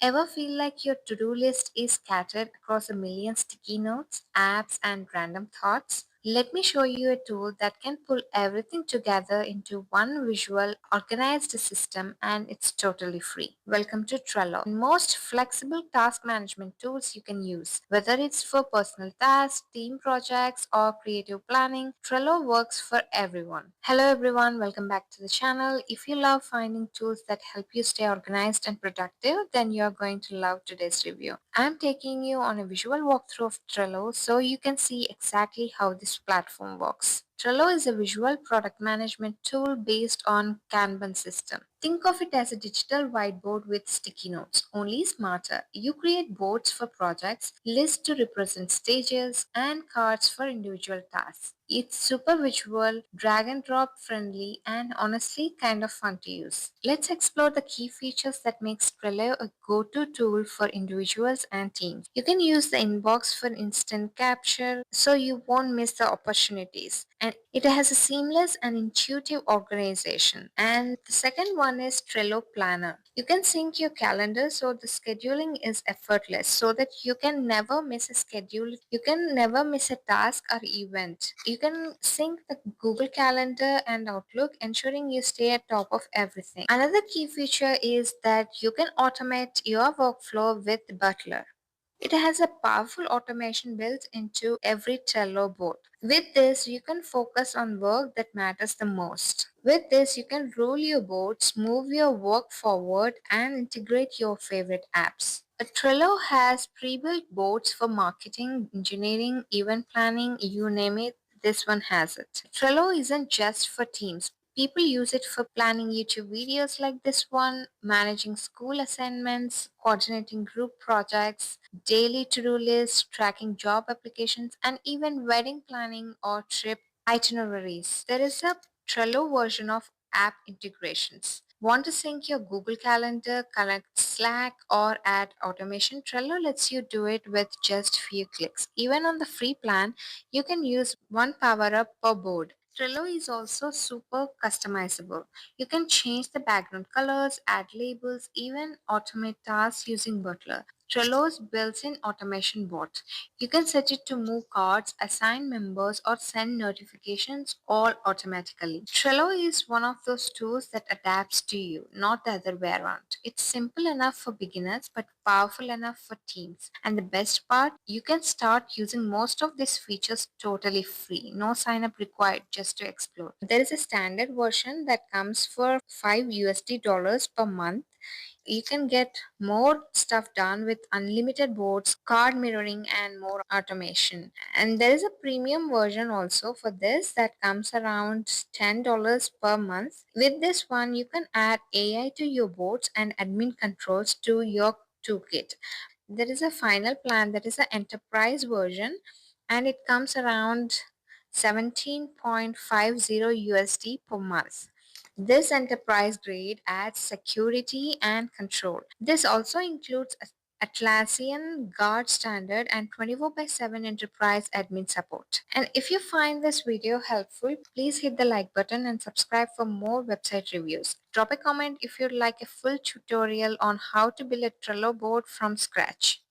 Ever feel like your to-do list is scattered across a million sticky notes, apps, and random thoughts? Let me show you a tool that can pull everything together into one visual, organized system, and it's totally free. Welcome to Trello, the most flexible task management tools you can use. Whether it's for personal tasks, team projects, or creative planning, Trello works for everyone. Hello everyone, welcome back to the channel. If you love finding tools that help you stay organized and productive, then you're going to love today's review. I'm taking you on a visual walkthrough of Trello so you can see exactly how this platform works. Trello is a visual product management tool based on Kanban system. Think of it as a digital whiteboard with sticky notes, only smarter. You create boards for projects, lists to represent stages, and cards for individual tasks. It's super visual, drag and drop friendly, and honestly kind of fun to use. Let's explore the key features that makes Trello a go-to tool for individuals and teams. You can use the inbox for instant capture so you won't miss the opportunities. And it has a seamless and intuitive organization. And the second one is Trello Planner. You can sync your calendar so the scheduling is effortless so that you can never miss a schedule. You can never miss a task or event. You can sync the Google Calendar and Outlook, ensuring you stay at top of everything. Another key feature is that you can automate your workflow with Butler. It has a powerful automation built into every Trello board. With this, you can focus on work that matters the most. With this, you can rule your boards, move your work forward, and integrate your favorite apps. Trello has pre-built boards for marketing, engineering, event planning, you name it, this one has it. Trello isn't just for teams. People use it for planning YouTube videos like this one, managing school assignments, coordinating group projects, daily to-do lists, tracking job applications, and even wedding planning or trip itineraries. There is a Trello version of app integrations. Want to sync your Google Calendar, connect Slack, or add automation? Trello lets you do it with just few clicks. Even on the free plan, you can use one power up per board. Trello is also super customizable. You can change the background colors, add labels, even automate tasks using Butler. Trello's built-in automation bot. You can set it to move cards, assign members, or send notifications all automatically. Trello is one of those tools that adapts to you, not the other way around. It's simple enough for beginners but powerful enough for teams. And the best part, you can start using most of these features totally free. No sign up required, just to explore. There is a standard version that comes for $5 per month. You can get more stuff done with unlimited boards, card mirroring, and more automation. And there is a premium version also for this that comes around $10 per month. With this one, you can add AI to your boards and admin controls to your toolkit. There is a final plan that is an enterprise version, and it comes around 17.50 USD per month. This enterprise grade adds security and control. This also includes Atlassian Guard Standard and 24 by 7 enterprise admin support. And if you find this video helpful, please hit the like button and subscribe for more website reviews. Drop a comment if you'd like a full tutorial on how to build a Trello board from scratch.